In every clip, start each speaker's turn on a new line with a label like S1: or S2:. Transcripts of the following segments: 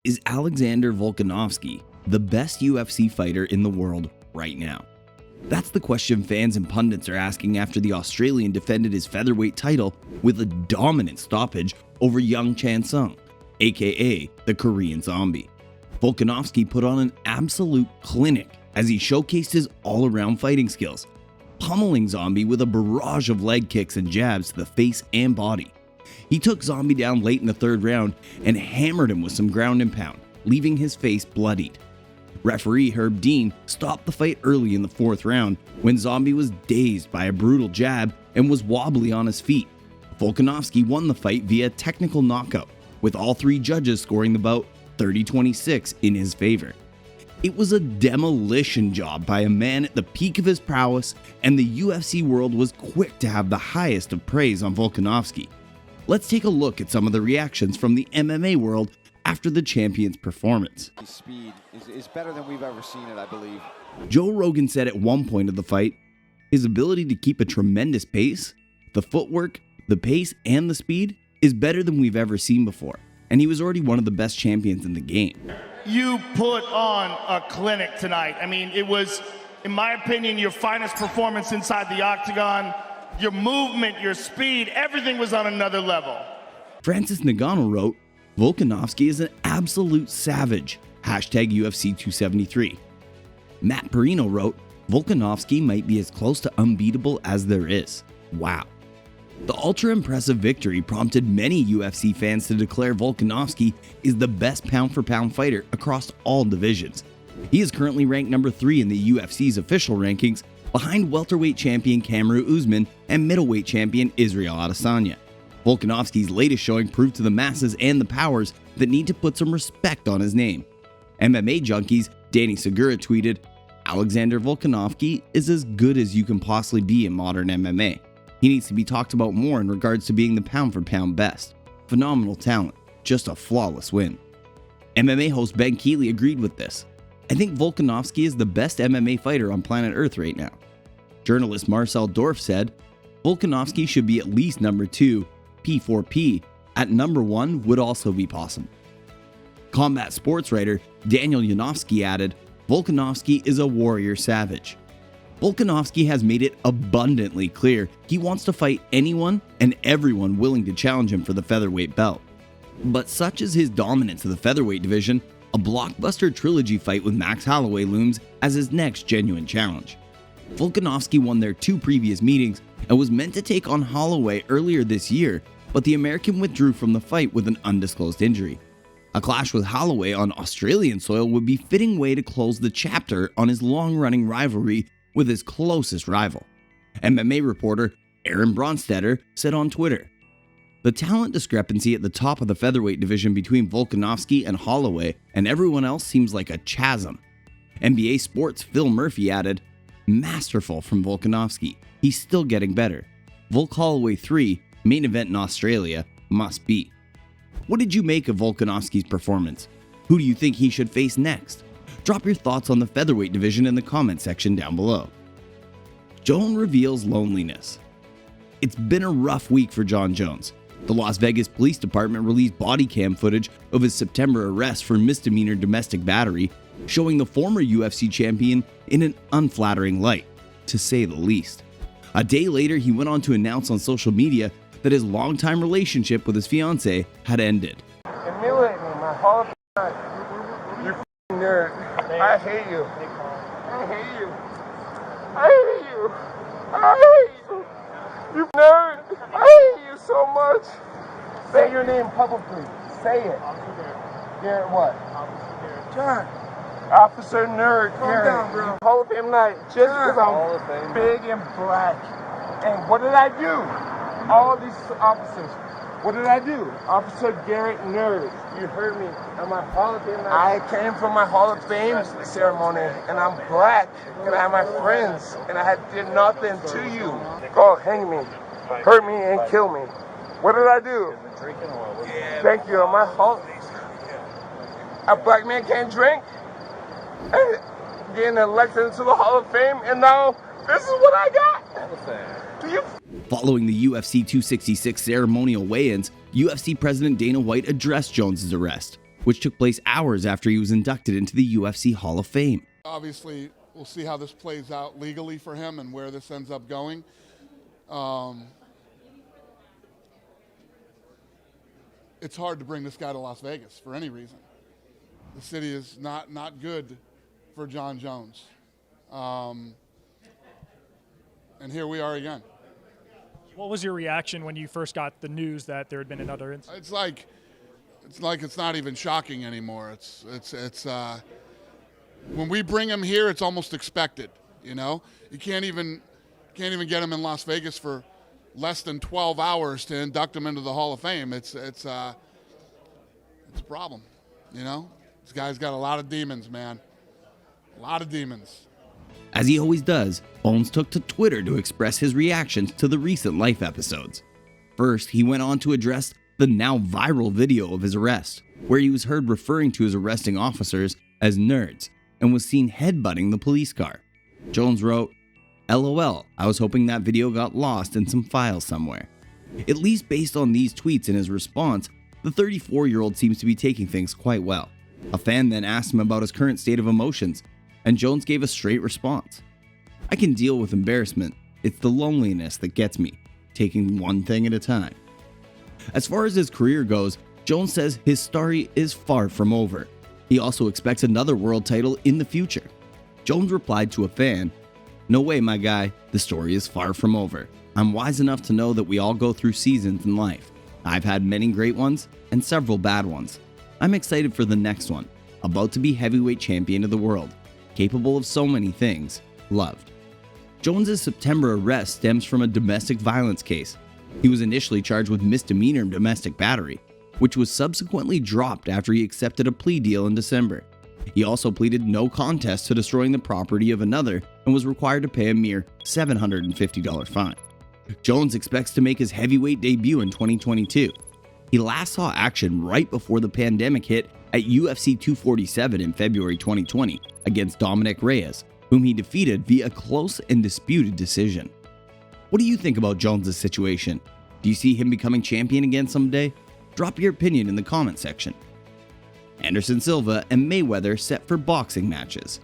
S1: Is Alexander Volkanovski the best UFC fighter in the world right now? That's the question fans and pundits are asking after the Australian defended his featherweight title with a dominant stoppage over Jung Chan-Sung, aka the Korean Zombie. Volkanovski put on an absolute clinic as he showcased his all-around fighting skills, pummeling Zombie with a barrage of leg kicks and jabs to the face and body. He took Zombie down late in the third round and hammered him with some ground and pound, leaving his face bloodied. Referee Herb Dean stopped the fight early in the fourth round when Zombie was dazed by a brutal jab and was wobbly on his feet. Volkanovski won the fight via technical knockout, with all three judges scoring the bout 30-26 in his favor. It was a demolition job by a man at the peak of his prowess, and the UFC world was quick to have the highest of praise on Volkanovski. Let's take a look at some of the reactions from the MMA world after the champion's performance.
S2: His speed is better than we've ever seen it, I believe.
S1: Joe Rogan said at one point of the fight, his ability to keep a tremendous pace, the footwork, the pace, and the speed is better than we've ever seen before, and he was already one of the best champions in the game.
S3: You put on a clinic tonight. I mean, it was, in my opinion, your finest performance inside the octagon. Your movement, your speed, everything was on another level.
S1: Francis Ngannou wrote, Volkanovski is an absolute savage, hashtag UFC 273. Matt Perino wrote, Volkanovski might be as close to unbeatable as there is. Wow. The ultra-impressive victory prompted many UFC fans to declare Volkanovski is the best pound-for-pound fighter across all divisions. He is currently ranked number 3 in the UFC's official rankings, behind welterweight champion Kamaru Usman and middleweight champion Israel Adesanya. Volkanovski's latest showing proved to the masses and the powers that need to put some respect on his name. MMA junkies Danny Segura tweeted, Alexander Volkanovski is as good as you can possibly be in modern MMA. He needs to be talked about more in regards to being the pound-for-pound best. Phenomenal talent, just a flawless win. MMA host Ben Keeley agreed with this. I think Volkanovski is the best MMA fighter on planet Earth right now. Journalist Marcel Dorff said, Volkanovski should be at least number 2, P4P, at number 1 would also be possible. Combat sports writer Daniel Yanofsky added, Volkanovski is a warrior savage. Volkanovski has made it abundantly clear he wants to fight anyone and everyone willing to challenge him for the featherweight belt. But such is his dominance of the featherweight division, a blockbuster trilogy fight with Max Holloway looms as his next genuine challenge. Volkanovski won their 2 previous meetings and was meant to take on Holloway earlier this year, but the American withdrew from the fight with an undisclosed injury. A clash with Holloway on Australian soil would be a fitting way to close the chapter on his long-running rivalry with his closest rival. MMA reporter Aaron Bronstetter said on Twitter, the talent discrepancy at the top of the featherweight division between Volkanovski and Holloway and everyone else seems like a chasm. NBA Sports' Phil Murphy added, masterful from Volkanovski. He's still getting better. Volk Holloway 3, main event in Australia, must be. What did you make of Volkanovski's performance? Who do you think he should face next? Drop your thoughts on the featherweight division in the comment section down below. Joan reveals loneliness. It's been a rough week for Jon Jones. The Las Vegas Police Department released body cam footage of his September arrest for misdemeanor domestic battery, showing the former UFC champion in an unflattering light, to say the least. A day later, he went on to announce on social media that his longtime relationship with his fiancée had ended.
S4: Humiliate me my whole life. You f***ing nerd. I hate you. I hate you. I hate you. I hate you. You nerd. I hate you so much. Say your name publicly. Say it. Garrett what? John. Officer Nerd. Calm down, bro. Hall of Fame night. Just because I'm big and black. And what did I do? All these officers. What did I do? Officer Garrett Nerd. You heard me. I'm a Hall of Fame night. I came from my Hall of Fame ceremony, and I'm black, and I have my friends, and I did nothing to you. Go hang me, hurt me, and kill me. What did I do? Thank you. I'm a Hall. A black man can't drink. Getting elected into the Hall of Fame, and now this is what I got. Do you?
S1: Following the UFC 266 ceremonial weigh-ins, UFC President Dana White addressed Jones's arrest. which took place hours after he was inducted into the UFC Hall of Fame.
S5: Obviously, we'll see how this plays out legally for him and where this ends up going. It's hard to bring this guy to Las Vegas for any reason. The city is not good for John Jones. And here we are again.
S6: What was your reaction when you first got the news that there had been another incident?
S5: It's like it's not even shocking anymore. It's when we bring him here, it's almost expected. You know, you can't even get him in Las Vegas for less than 12 hours to induct him into the Hall of Fame. It's a problem. You know, this guy's got a lot of demons, man. A lot of demons.
S1: As he always does, Bones took to Twitter to express his reactions to the recent Life episodes. First, he went on to address the now viral video of his arrest, where he was heard referring to his arresting officers as nerds and was seen headbutting the police car. Jones wrote, "LOL, I was hoping that video got lost in some file somewhere." At least based on these tweets and his response, the 34-year-old seems to be taking things quite well. A fan then asked him about his current state of emotions, and Jones gave a straight response. "I can deal with embarrassment. It's the loneliness that gets me, taking one thing at a time." As far as his career goes, Jones says his story is far from over. He also expects another world title in the future. Jones replied to a fan, "No way, my guy, the story is far from over. I'm wise enough to know that we all go through seasons in life. I've had many great ones and several bad ones. I'm excited for the next one, about to be heavyweight champion of the world. Capable of so many things, loved." Jones's September arrest stems from a domestic violence case. He was initially charged with misdemeanor domestic battery, which was subsequently dropped after he accepted a plea deal in December. He also pleaded no contest to destroying the property of another and was required to pay a mere $750 fine. Jones expects to make his heavyweight debut in 2022. He last saw action right before the pandemic hit at UFC 247 in February 2020 against Dominick Reyes, whom he defeated via a close and disputed decision. What do you think about Jones' situation? Do you see him becoming champion again someday? Drop your opinion in the comment section. Anderson Silva and Mayweather set for boxing matches.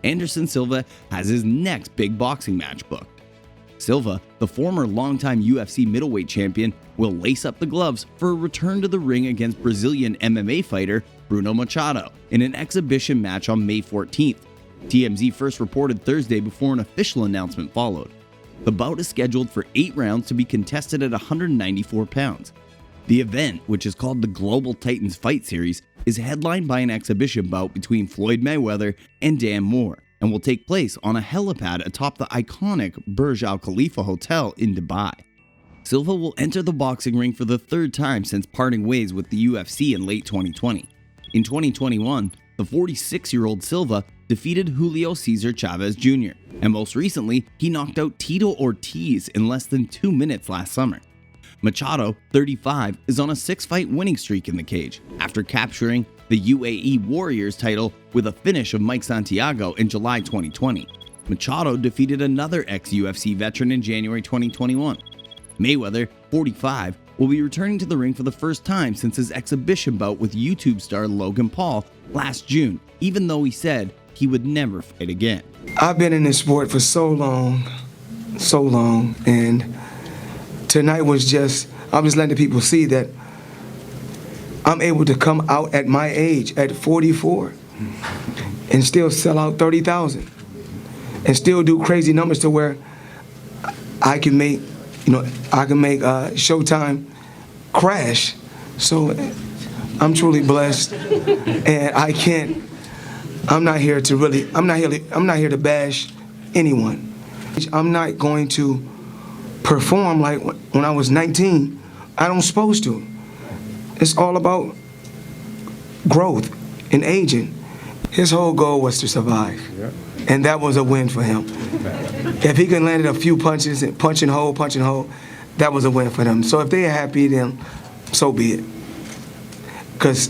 S1: Anderson Silva has his next big boxing match booked. Silva, the former longtime UFC middleweight champion, will lace up the gloves for a return to the ring against Brazilian MMA fighter Bruno Machado in an exhibition match on May 14th. TMZ first reported Thursday before an official announcement followed. The bout is scheduled for 8 rounds to be contested at 194 pounds. The event, which is called the Global Titans Fight Series, is headlined by an exhibition bout between Floyd Mayweather and Dan Moore, and will take place on a helipad atop the iconic Burj Al Khalifa Hotel in Dubai. Silva will enter the boxing ring for the 3rd time since parting ways with the UFC in late 2020. In 2021, the 46-year-old Silva defeated Julio Cesar Chavez Jr., and most recently, he knocked out Tito Ortiz in less than 2 minutes last summer. Machado, 35, is on a 6-fight winning streak in the cage, after capturing the UAE Warriors title with a finish of Mike Santiago in July 2020. Machado defeated another ex-UFC veteran in January 2021. Mayweather, 45, will be returning to the ring for the first time since his exhibition bout with YouTube star Logan Paul last June, even though he said he would never fight again.
S7: I've been in this sport for so long, and tonight was I'm just letting people see that I'm able to come out at my age, at 44, and still sell out 30,000, and still do crazy numbers to where I can make Showtime crash. So I'm truly blessed, and I'm not here to bash anyone. I'm not going to perform like when I was 19. I don't supposed to. It's all about growth and aging. His whole goal was to survive, and that was a win for him. If he could land a few punches and punch and hold, that was a win for them. So if they're happy, then so be it. Because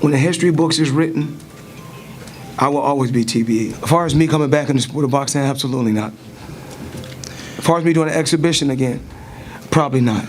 S7: when the history books is written, I will always be TBE. As far as me coming back in the sport of boxing, absolutely not. As far as me doing an exhibition again, probably not.